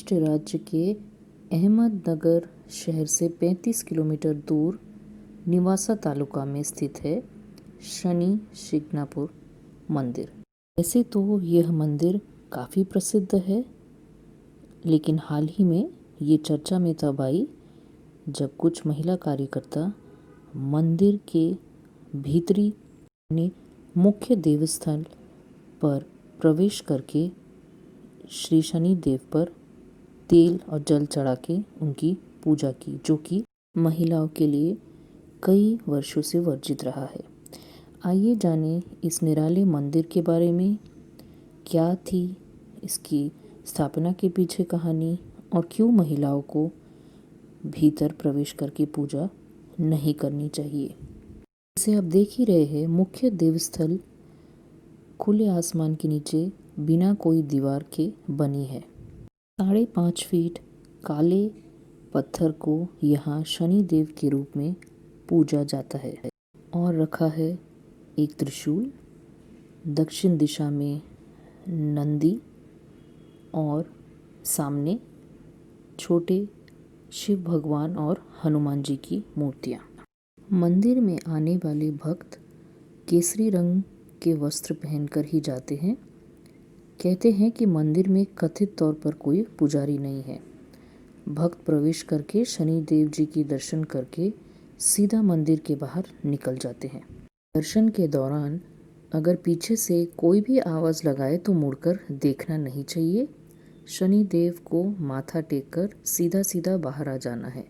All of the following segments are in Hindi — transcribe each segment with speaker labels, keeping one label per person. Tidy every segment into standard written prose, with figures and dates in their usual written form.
Speaker 1: महाराष्ट्र राज्य के अहमदनगर शहर से 35 किलोमीटर दूर निवासा तालुका में स्थित है शनि शिंगणापूर मंदिर। वैसे तो यह मंदिर काफ़ी प्रसिद्ध है, लेकिन हाल ही में ये चर्चा में तब आई जब कुछ महिला कार्यकर्ता मंदिर के भीतरी मुख्य देवस्थल पर प्रवेश करके श्री शनि देव पर तेल और जल चढ़ा के उनकी पूजा की, जो कि महिलाओं के लिए कई वर्षों से वर्जित रहा है। आइए जानें इस निराले मंदिर के बारे में, क्या थी इसकी स्थापना के पीछे कहानी और क्यों महिलाओं को भीतर प्रवेश करके पूजा नहीं करनी चाहिए। जैसे आप देख ही रहे हैं, मुख्य देवस्थल खुले आसमान के नीचे बिना कोई दीवार के बनी है। 5.5 फीट काले पत्थर को यहाँ शनि देव के रूप में पूजा जाता है और रखा है एक त्रिशूल, दक्षिण दिशा में नंदी और सामने छोटे शिव भगवान और हनुमान जी की मूर्तियाँ। मंदिर में आने वाले भक्त केसरी रंग के वस्त्र पहनकर ही जाते हैं। कहते हैं कि मंदिर में कथित तौर पर कोई पुजारी नहीं है। भक्त प्रवेश करके शनि देव जी की दर्शन करके सीधा मंदिर के बाहर निकल जाते हैं। दर्शन के दौरान अगर पीछे से कोई भी आवाज़ लगाए तो मुड़कर देखना नहीं चाहिए। शनि देव को माथा टेककर सीधा सीधा बाहर आ जाना है।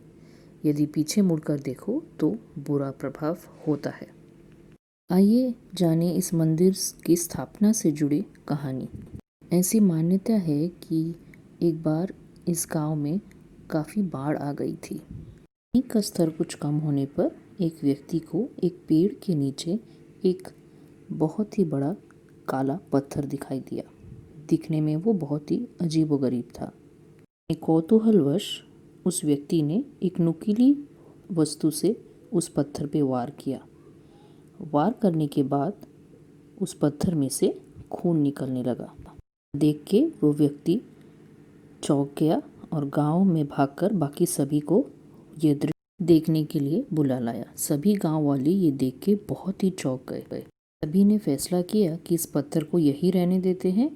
Speaker 1: यदि पीछे मुड़कर देखो तो बुरा प्रभाव होता है। आइए जाने इस मंदिर की स्थापना से जुड़ी कहानी। ऐसी मान्यता है कि एक बार इस गांव में काफ़ी बाढ़ आ गई थी। पानी का स्तर कुछ कम होने पर एक व्यक्ति को एक पेड़ के नीचे एक बहुत ही बड़ा काला पत्थर दिखाई दिया। दिखने में वो बहुत ही अजीबोगरीब था। एक कौतूहलवश उस व्यक्ति ने एक नुकीली वस्तु से उस पत्थर पे वार किया। वार करने के बाद उस पत्थर में से खून निकलने लगा। देख के वो व्यक्ति चौंक गया और गांव में भागकर बाकी सभी को ये दृश्य देखने के लिए बुला लाया। सभी गांव वाले ये देख के बहुत ही चौंक गए। सभी ने फैसला किया कि इस पत्थर को यही रहने देते हैं,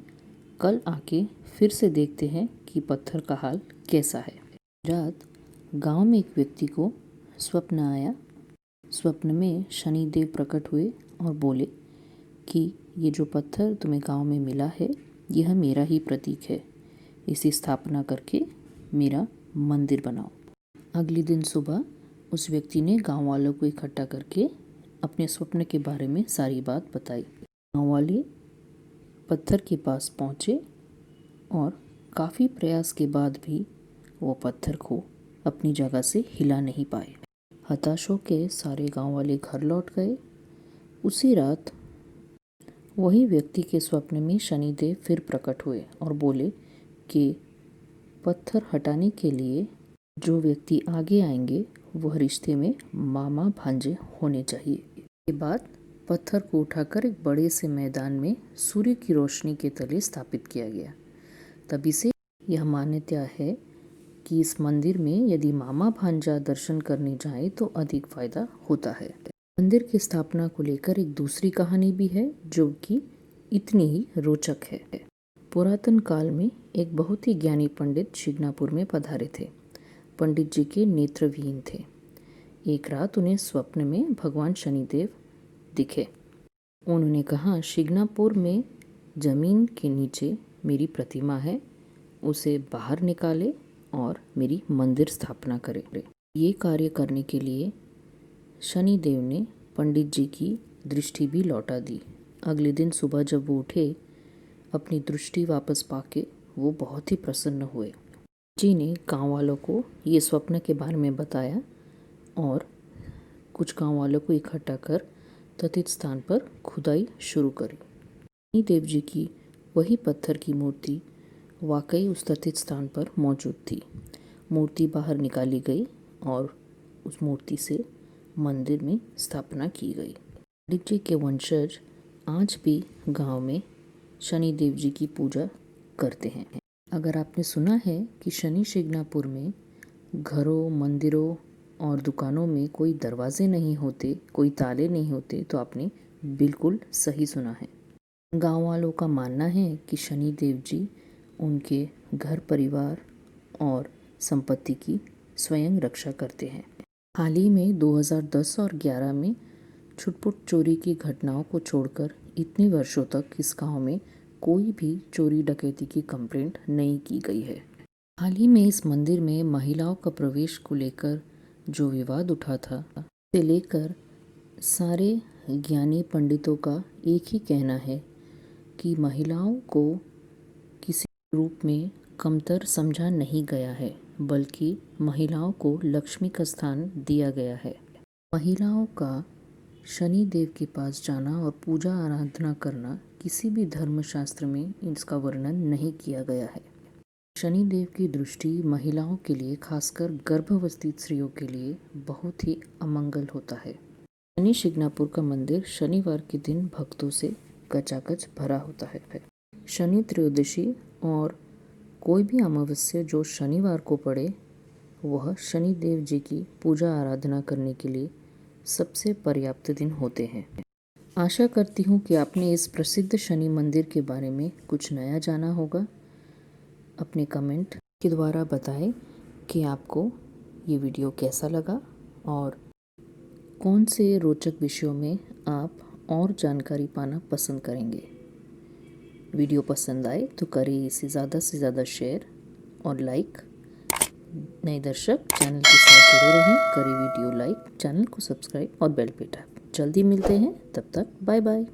Speaker 1: कल आके फिर से देखते हैं कि पत्थर का हाल कैसा है। रात गांव में एक व्यक्ति को स्वप्न आया। स्वप्न में शनि देव प्रकट हुए और बोले कि ये जो पत्थर तुम्हें गांव में मिला है, यह मेरा ही प्रतीक है। इसी स्थापना करके मेरा मंदिर बनाओ। अगले दिन सुबह उस व्यक्ति ने गांव वालों को इकट्ठा करके अपने स्वप्न के बारे में सारी बात बताई। गांव वाले पत्थर के पास पहुंचे और काफ़ी प्रयास के बाद भी वो पत्थर को अपनी जगह से हिला नहीं पाए। हताश होकर सारे गांव वाले घर लौट गए। उसी रात वही व्यक्ति के स्वप्न में शनिदेव फिर प्रकट हुए और बोले कि पत्थर हटाने के लिए जो व्यक्ति आगे आएंगे वह रिश्ते में मामा भांजे होने चाहिए। इसके बाद पत्थर को उठाकर एक बड़े से मैदान में सूर्य की रोशनी के तले स्थापित किया गया। तभी से यह मान्यता है कि इस मंदिर में यदि मामा भांजा दर्शन करने जाए तो अधिक फायदा होता है। मंदिर की स्थापना को लेकर एक दूसरी कहानी भी है जो कि इतनी ही रोचक है। पुरातन काल में एक बहुत ही ज्ञानी पंडित शिंगणापुर में पधारे थे। पंडित जी के नेत्रविहीन थे। एक रात उन्हें स्वप्न में भगवान शनिदेव दिखे। उन्होंने कहा, शिंगणापुर में जमीन के नीचे मेरी प्रतिमा है, उसे बाहर निकाले और मेरी मंदिर स्थापना करे। ये कार्य करने के लिए शनि देव ने पंडित जी की दृष्टि भी लौटा दी। अगले दिन सुबह जब वो उठे, अपनी दृष्टि वापस पाके वो बहुत ही प्रसन्न हुए। जी ने गांव वालों को ये स्वप्न के बारे में बताया और कुछ गांव वालों को इकट्ठा कर तथित स्थान पर खुदाई शुरू करी। शनि देव जी की वही पत्थर की मूर्ति वाकई उस तथित स्थान पर मौजूद थी। मूर्ति बाहर निकाली गई और उस मूर्ति से मंदिर में स्थापना की गई। पंडित जी के वंशज आज भी गांव में शनि देव जी की पूजा करते हैं। अगर आपने सुना है कि शनि शिंगणापुर में घरों, मंदिरों और दुकानों में कोई दरवाजे नहीं होते, कोई ताले नहीं होते, तो आपने बिल्कुल सही सुना है। गांव वालों का मानना है कि शनि देव जी उनके घर परिवार और संपत्ति की स्वयं रक्षा करते हैं। हाल ही में 2010 और 11 में छुटपुट चोरी की घटनाओं को छोड़कर इतने वर्षों तक इस गांव में कोई भी चोरी डकैती की कंप्लेंट नहीं की गई है। हाल ही में इस मंदिर में महिलाओं का प्रवेश को लेकर जो विवाद उठा था, उसे लेकर सारे ज्ञानी पंडितों का एक ही कहना है कि महिलाओं को किसी रूप में कमतर समझा नहीं गया है, बल्कि महिलाओं को लक्ष्मी का स्थान दिया गया है। महिलाओं का शनि देव के पास जाना और पूजा आराधना करना किसी भी धर्मशास्त्र में इसका वर्णन नहीं किया गया है। शनि देव की दृष्टि महिलाओं के लिए, खासकर गर्भवती स्त्रियों के लिए बहुत ही अमंगल होता है। शनि शिंगणापुर का मंदिर शनिवार के दिन भक्तों से गचागच भरा होता है। शनि त्रयोदशी और कोई भी अमावस्या जो शनिवार को पड़े, वह शनि देव जी की पूजा आराधना करने के लिए सबसे पर्याप्त दिन होते हैं। आशा करती हूँ कि आपने इस प्रसिद्ध शनि मंदिर के बारे में कुछ नया जाना होगा। अपने कमेंट के द्वारा बताएं कि आपको ये वीडियो कैसा लगा और कौन से रोचक विषयों में आप और जानकारी पाना पसंद करेंगे। वीडियो पसंद आए तो करें इसे ज़्यादा से ज़्यादा शेयर और लाइक। नए दर्शक चैनल के साथ जुड़े रहें, करें वीडियो लाइक, चैनल को सब्सक्राइब और बेल पे टैप। जल्दी मिलते हैं, तब तक बाय बाय।